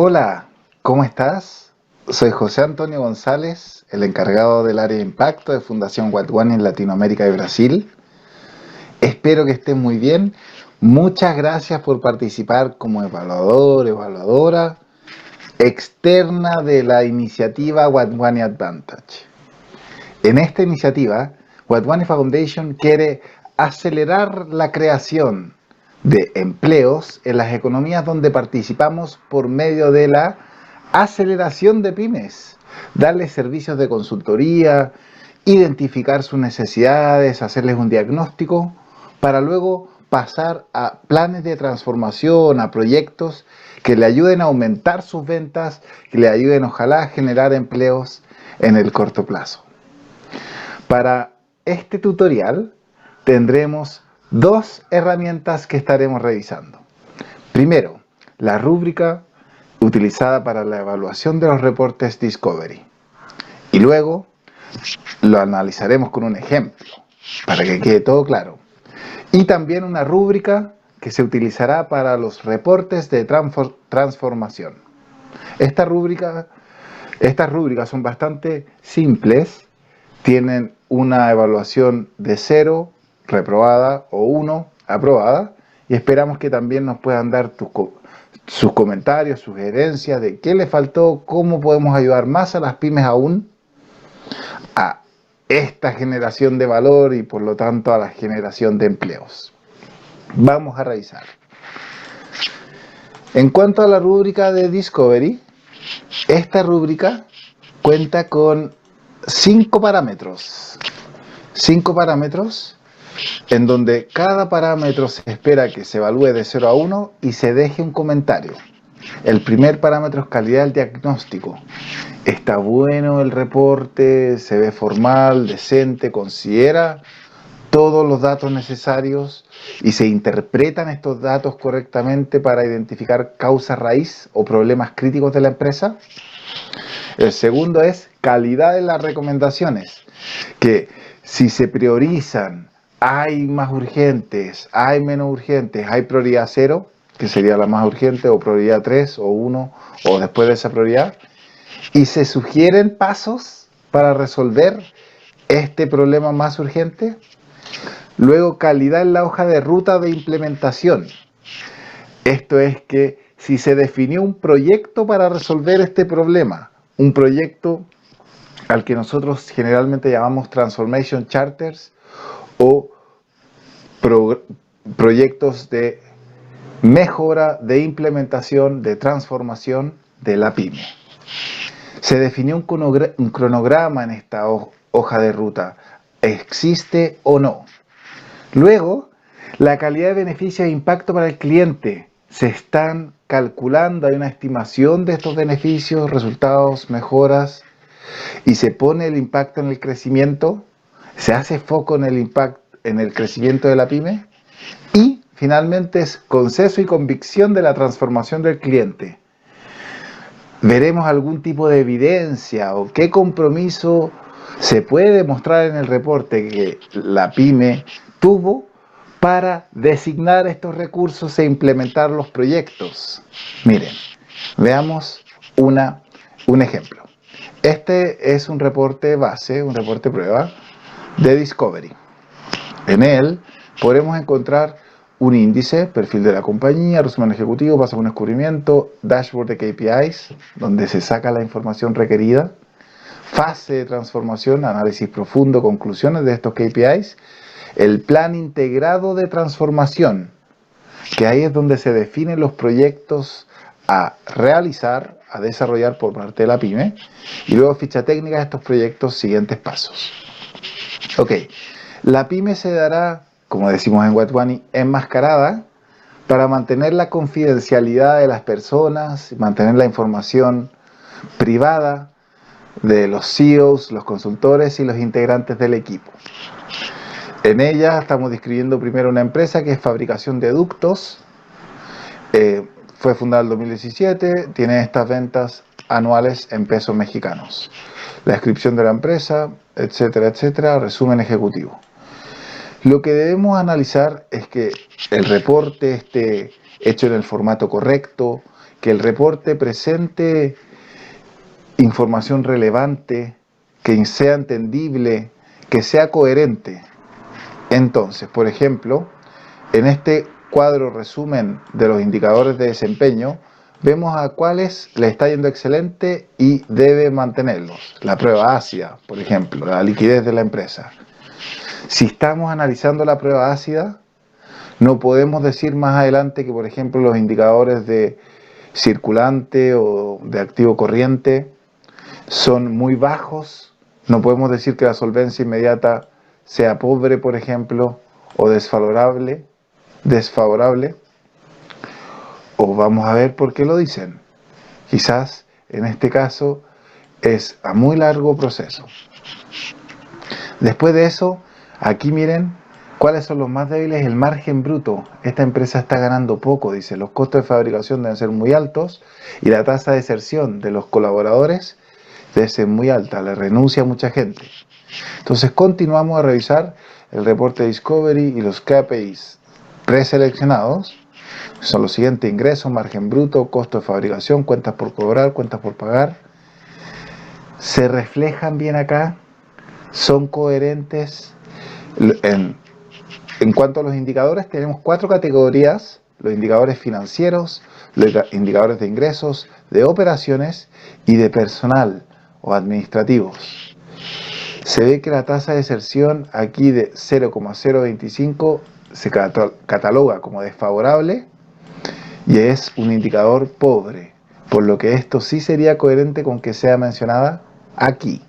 Hola, ¿cómo estás? Soy José Antonio González, el encargado del área de impacto de Fundación What One en Latinoamérica y Brasil. Espero que estés muy bien. Muchas gracias por participar como evaluador, evaluadora externa de la iniciativa What One Advantage. En esta iniciativa, What One Foundation quiere acelerar la creación de empleos en las economías donde participamos por medio de la aceleración de pymes, darles servicios de consultoría, identificar sus necesidades, hacerles un diagnóstico, para luego pasar a planes de transformación, a proyectos que le ayuden a aumentar sus ventas, que le ayuden ojalá a generar empleos en el corto plazo. Para este tutorial tendremos dos herramientas que estaremos revisando. Primero, la rúbrica utilizada para la evaluación de los reportes Discovery. Y luego lo analizaremos con un ejemplo, para que quede todo claro. Y también una rúbrica que se utilizará para los reportes de transformación. Estas rúbricas son bastante simples, tienen una evaluación de 0, reprobada, o 1, aprobada, y esperamos que también nos puedan dar sus comentarios, sugerencias de qué le faltó, cómo podemos ayudar más a las pymes aún a esta generación de valor y por lo tanto a la generación de empleos. Vamos a revisar. En cuanto a la rúbrica de Discovery, esta rúbrica cuenta con 5 parámetros. 5 parámetros en donde cada parámetro se espera que se evalúe de 0 a 1 y se deje un comentario. El primer parámetro es calidad del diagnóstico. Está bueno el reporte, se ve formal, decente, considera todos los datos necesarios y se interpretan estos datos correctamente para identificar causa raíz o problemas críticos de la empresa. El segundo es calidad de las recomendaciones, que si se priorizan, hay más urgentes, hay menos urgentes, hay prioridad 0, que sería la más urgente, o prioridad 3, o 1, o después de esa prioridad, y se sugieren pasos para resolver este problema más urgente. Luego, calidad en la hoja de ruta de implementación. Esto es que si se definió un proyecto para resolver este problema, un proyecto al que nosotros generalmente llamamos Transformation Charters o proyectos de mejora, de implementación, de transformación de la pyme. Se definió un cronograma en esta hoja de ruta. ¿Existe o no? Luego, la calidad de beneficio e impacto para el cliente. Se están calculando, hay una estimación de estos beneficios, resultados, mejoras, y se pone el impacto en el crecimiento, se hace foco en el impacto, en el crecimiento de la pyme, y finalmente es consenso y convicción de la transformación del cliente. Veremos algún tipo de evidencia o qué compromiso se puede demostrar en el reporte que la pyme tuvo para designar estos recursos e implementar los proyectos. Miren, veamos un ejemplo. Este es un reporte base, un reporte prueba de Discovery. En él podremos encontrar un índice, perfil de la compañía, resumen ejecutivo, paso a un descubrimiento, dashboard de KPIs, donde se saca la información requerida, fase de transformación, análisis profundo, conclusiones de estos KPIs, el plan integrado de transformación, que ahí es donde se definen los proyectos a realizar, a desarrollar por parte de la pyme, y luego ficha técnica de estos proyectos, siguientes pasos. Ok, la pyme se dará, como decimos en What One, enmascarada para mantener la confidencialidad de las personas, mantener la información privada de los CEOs, los consultores y los integrantes del equipo. En ella estamos describiendo primero una empresa que es fabricación de ductos, fue fundada en el 2017, tiene estas ventas anuales en pesos mexicanos. La descripción de la empresa, etcétera, etcétera, resumen ejecutivo. Lo que debemos analizar es que el reporte esté hecho en el formato correcto, que el reporte presente información relevante, que sea entendible, que sea coherente. Entonces, por ejemplo, en este cuadro resumen de los indicadores de desempeño, vemos a cuáles le está yendo excelente y debe mantenerlos. La prueba ácida, por ejemplo, la liquidez de la empresa. Si estamos analizando la prueba ácida, no podemos decir más adelante que, por ejemplo, los indicadores de circulante o de activo corriente son muy bajos. No podemos decir que la solvencia inmediata sea pobre, por ejemplo, o desfavorable. O vamos a ver por qué lo dicen. Quizás en este caso es a muy largo proceso. Después de eso, aquí miren cuáles son los más débiles. El margen bruto. Esta empresa está ganando poco, dice. Los costos de fabricación deben ser muy altos y la tasa de deserción de los colaboradores debe ser muy alta. Le renuncia a mucha gente. Entonces continuamos a revisar el reporte Discovery y los KPIs preseleccionados. Son los siguientes: ingresos, margen bruto, costo de fabricación, cuentas por cobrar, cuentas por pagar. Se reflejan bien acá, son coherentes. En cuanto a los indicadores, tenemos 4 categorías: los indicadores financieros, los indicadores de ingresos, de operaciones y de personal o administrativos. Se ve que la tasa de deserción aquí de 0,025 se cataloga como desfavorable y es un indicador pobre, por lo que esto sí sería coherente con que sea mencionada aquí.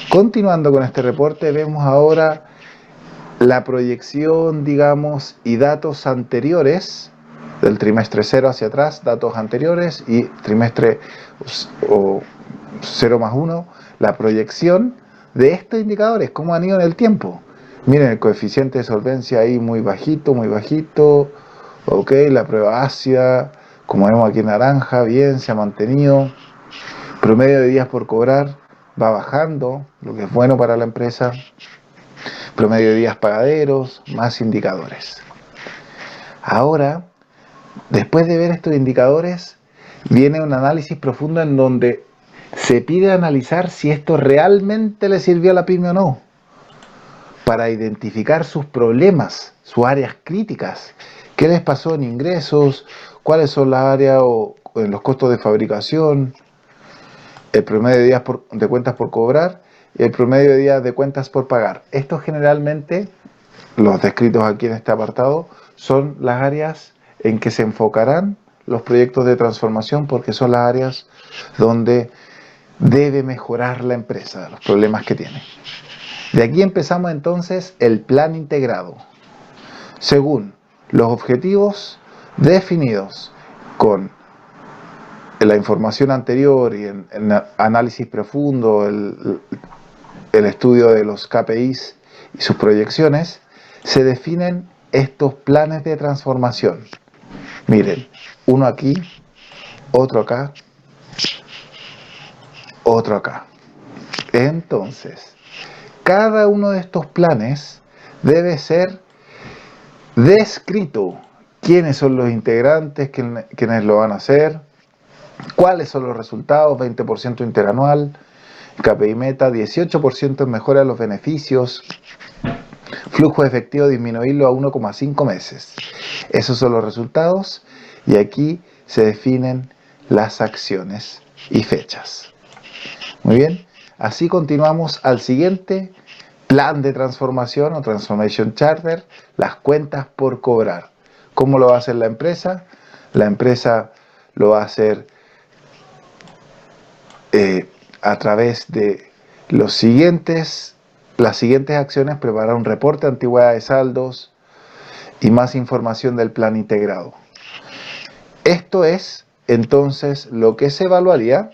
Continuando con este reporte, vemos ahora la proyección, digamos, y datos anteriores del trimestre 0 hacia atrás, datos anteriores, y trimestre 0 más 1, la proyección de estos indicadores, cómo han ido en el tiempo. Miren, el coeficiente de solvencia ahí muy bajito, ok, la prueba ácida, como vemos aquí en naranja, bien, se ha mantenido. Promedio de días por cobrar va bajando, lo que es bueno para la empresa. Promedio de días pagaderos, más indicadores. Ahora, después de ver estos indicadores, viene un análisis profundo en donde se pide analizar si esto realmente le sirvió a la pyme o no, para identificar sus problemas, sus áreas críticas. ¿Qué les pasó en ingresos? ¿Cuáles son las áreas o en los costos de fabricación? El promedio de días de cuentas por cobrar y el promedio de días de cuentas por pagar. Estos generalmente, los descritos aquí en este apartado, son las áreas en que se enfocarán los proyectos de transformación, porque son las áreas donde debe mejorar la empresa, los problemas que tiene. De aquí empezamos entonces el plan integrado. Según los objetivos definidos con la información anterior y en análisis profundo, el estudio de los KPIs y sus proyecciones, se definen estos planes de transformación. Miren, uno aquí, otro acá, otro acá. Entonces, cada uno de estos planes debe ser descrito. ¿Quiénes son los integrantes? ¿Quiénes lo van a hacer? ¿Cuáles son los resultados? 20% interanual, KPI meta, 18% en mejora de los beneficios, flujo efectivo disminuirlo a 1,5 meses. Esos son los resultados y aquí se definen las acciones y fechas. Muy bien, así continuamos al siguiente plan de transformación o Transformation Charter, las cuentas por cobrar. ¿Cómo lo va a hacer la empresa? La empresa lo va a hacer a través de las siguientes acciones: preparar un reporte de antigüedad de saldos y más información del plan integrado. Esto es entonces lo que se evaluaría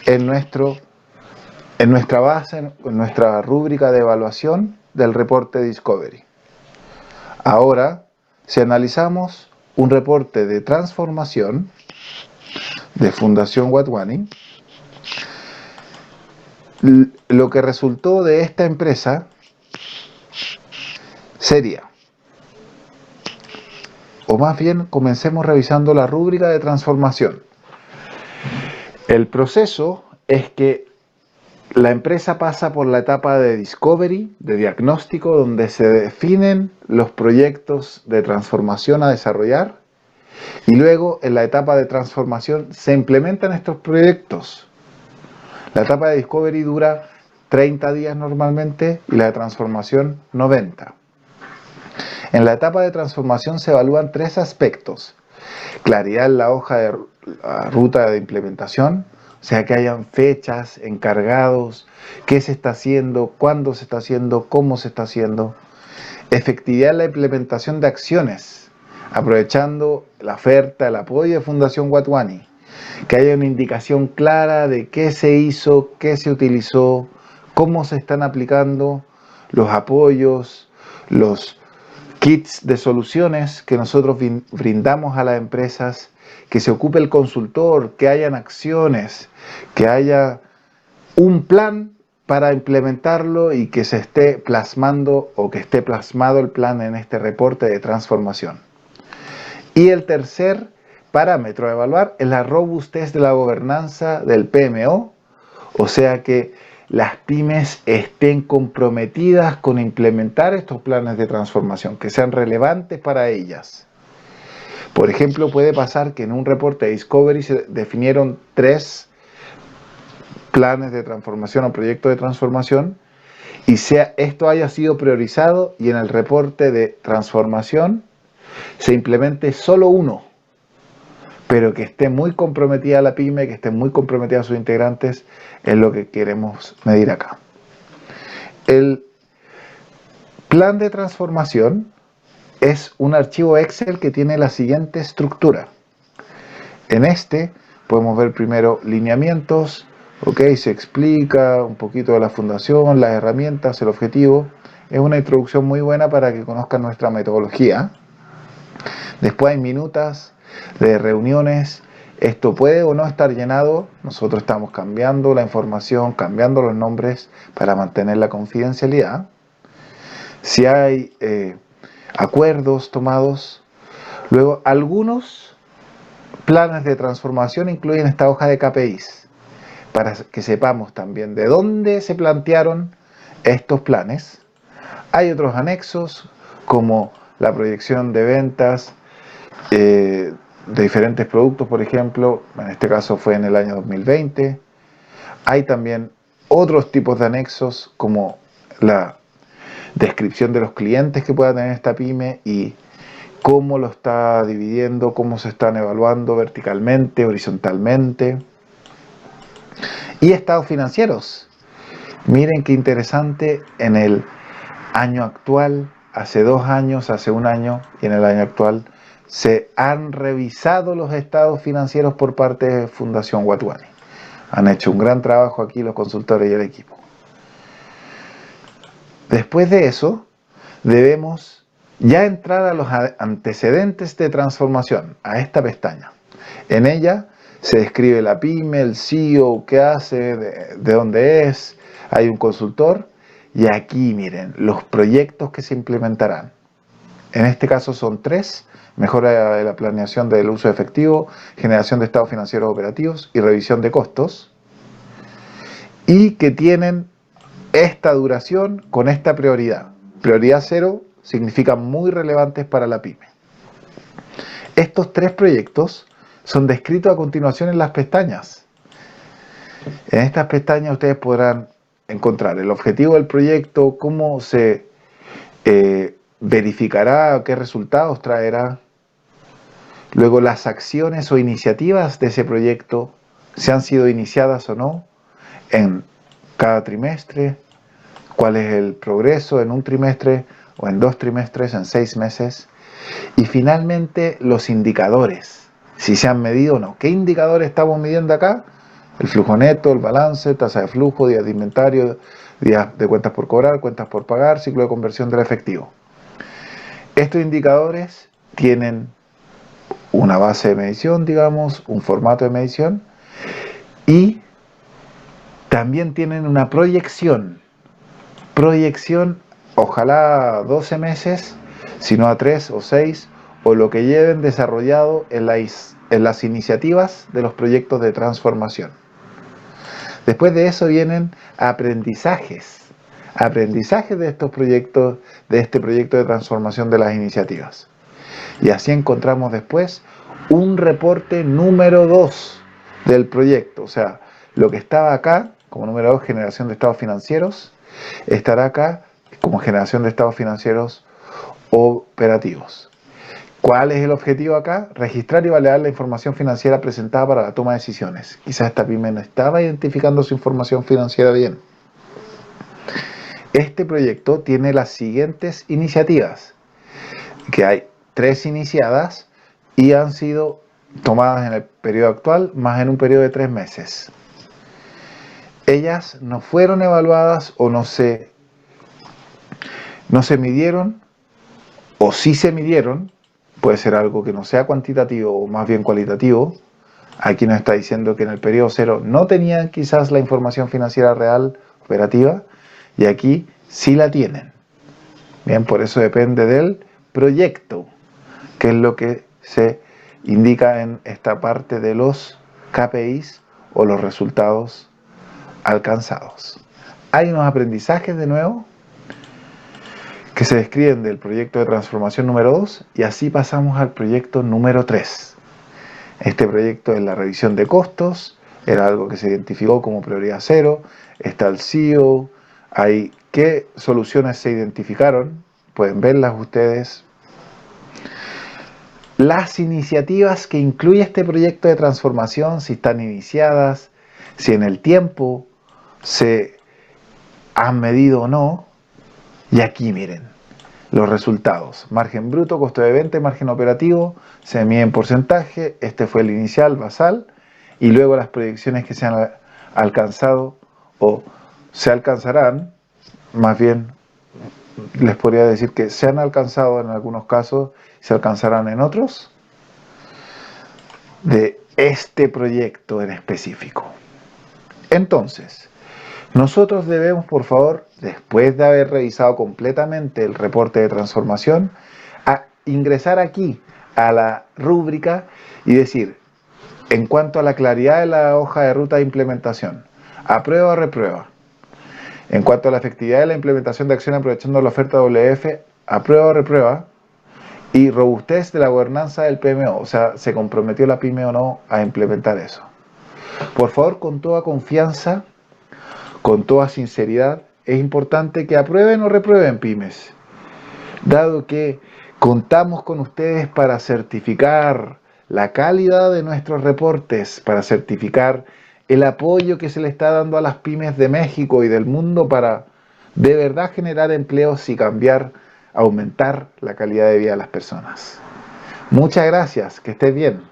en nuestra base, en nuestra rúbrica de evaluación del reporte Discovery. Ahora, si analizamos un reporte de transformación de Fundación Watwani, lo que resultó de esta empresa sería, o más bien comencemos revisando la rúbrica de transformación. El proceso es que la empresa pasa por la etapa de discovery, de diagnóstico, donde se definen los proyectos de transformación a desarrollar, y luego en la etapa de transformación se implementan estos proyectos. La etapa de discovery dura 30 días normalmente y la de transformación 90. En la etapa de transformación se evalúan 3 aspectos: claridad en la hoja de la ruta de implementación, o sea, que hayan fechas, encargados, qué se está haciendo, cuándo se está haciendo, cómo se está haciendo. Efectividad en la implementación de acciones, aprovechando la oferta, el apoyo de Fundación Watwani, que haya una indicación clara de qué se hizo, qué se utilizó, cómo se están aplicando los apoyos, los kits de soluciones que nosotros brindamos a las empresas, que se ocupe el consultor, que hayan acciones, que haya un plan para implementarlo y que se esté plasmando o que esté plasmado el plan en este reporte de transformación. Y el tercer parámetro a evaluar es la robustez de la gobernanza del PMO, o sea que las pymes estén comprometidas con implementar estos planes de transformación, que sean relevantes para ellas. Por ejemplo, puede pasar que en un reporte de Discovery se definieron 3 planes de transformación o proyectos de transformación y esto haya sido priorizado y en el reporte de transformación se implemente solo uno, pero que esté muy comprometida la pyme, que estén muy comprometidas sus integrantes, es lo que queremos medir acá. El plan de transformación es un archivo Excel que tiene la siguiente estructura. En este podemos ver primero lineamientos, se explica un poquito de la fundación, las herramientas, el objetivo. Es una introducción muy buena para que conozcan nuestra metodología. Después hay minutas de reuniones. Esto puede o no estar llenado. Nosotros estamos cambiando la información, cambiando los nombres para mantener la confidencialidad. Si hay acuerdos tomados. Luego, algunos planes de transformación incluyen esta hoja de KPIs, para que sepamos también de dónde se plantearon estos planes. Hay otros anexos, como la proyección de ventas de diferentes productos, por ejemplo, en este caso fue en el año 2020. Hay también otros tipos de anexos, como la descripción de los clientes que pueda tener esta pyme y cómo lo está dividiendo, cómo se están evaluando verticalmente, horizontalmente. Y estados financieros. Miren qué interesante, en el año actual, hace 2 años, hace 1 año y en el año actual, se han revisado los estados financieros por parte de Fundación Watwani. Han hecho un gran trabajo aquí los consultores y el equipo. Después de eso, debemos ya entrar a los antecedentes de transformación, a esta pestaña. En ella se describe la pyme, el CEO, qué hace, de dónde es, hay un consultor, y aquí miren los proyectos que se implementarán. En este caso son 3: mejora de la planeación del uso efectivo, generación de estados financieros operativos y revisión de costos, y que tienen esta duración con esta prioridad. Prioridad 0 significa muy relevantes para la pyme. Estos 3 proyectos son descritos a continuación en las pestañas. En estas pestañas ustedes podrán encontrar el objetivo del proyecto, cómo se verificará, qué resultados traerá. Luego las acciones o iniciativas de ese proyecto, si han sido iniciadas o no, en cada trimestre, cuál es el progreso en un trimestre o en 2 trimestres, en 6 meses. Y finalmente los indicadores, si se han medido o no. ¿Qué indicadores estamos midiendo acá? El flujo neto, el balance, tasa de flujo, días de inventario, días de cuentas por cobrar, cuentas por pagar, ciclo de conversión del efectivo. Estos indicadores tienen una base de medición, digamos, un formato de medición, y también tienen una proyección, ojalá 12 meses, sino a 3 o 6, o lo que lleven desarrollado en las iniciativas de los proyectos de transformación. Después de eso vienen aprendizajes de estos proyectos, de este proyecto de transformación de las iniciativas. Y así encontramos después un reporte número 2 del proyecto. O sea, lo que estaba acá como número 2, generación de estados financieros, estará acá como generación de estados financieros operativos. ¿Cuál es el objetivo acá? Registrar y validar la información financiera presentada para la toma de decisiones. Quizás esta pyme no estaba identificando su información financiera bien. Este proyecto tiene las siguientes iniciativas, que hay 3 iniciadas y han sido tomadas en el periodo actual, más en un periodo de 3 meses. Ellas no fueron evaluadas o no se midieron, o sí se midieron, puede ser algo que no sea cuantitativo o más bien cualitativo. Aquí nos está diciendo que en el periodo 0 no tenían quizás la información financiera real operativa y aquí sí la tienen. Bien, por eso depende del proyecto, que es lo que se indica en esta parte de los KPIs o los resultados alcanzados. Hay unos aprendizajes de nuevo que se describen del proyecto de transformación número 2 y así pasamos al proyecto número 3. Este proyecto es la revisión de costos, era algo que se identificó como prioridad 0, está el CEO, hay qué soluciones se identificaron, pueden verlas ustedes. Las iniciativas que incluye este proyecto de transformación, si están iniciadas, si en el tiempo se han medido o no. Y aquí miren, los resultados. Margen bruto, costo de venta y margen operativo se mide en porcentaje. Este fue el inicial, basal. Y luego las proyecciones que se han alcanzado o se alcanzarán, más bien les podría decir que se han alcanzado en algunos casos, se alcanzarán en otros, de este proyecto en específico. Entonces, nosotros debemos, por favor, después de haber revisado completamente el reporte de transformación, ingresar aquí a la rúbrica y decir, en cuanto a la claridad de la hoja de ruta de implementación, aprueba o reprueba. En cuanto a la efectividad de la implementación de acción aprovechando la oferta WF, aprueba o reprueba. Y robustez de la gobernanza del PMO, o sea, ¿se comprometió la pyme o no a implementar eso? Por favor, con toda confianza, con toda sinceridad, es importante que aprueben o reprueben pymes, dado que contamos con ustedes para certificar la calidad de nuestros reportes, para certificar el apoyo que se le está dando a las pymes de México y del mundo para de verdad generar empleos y aumentar la calidad de vida de las personas. Muchas gracias, que estés bien.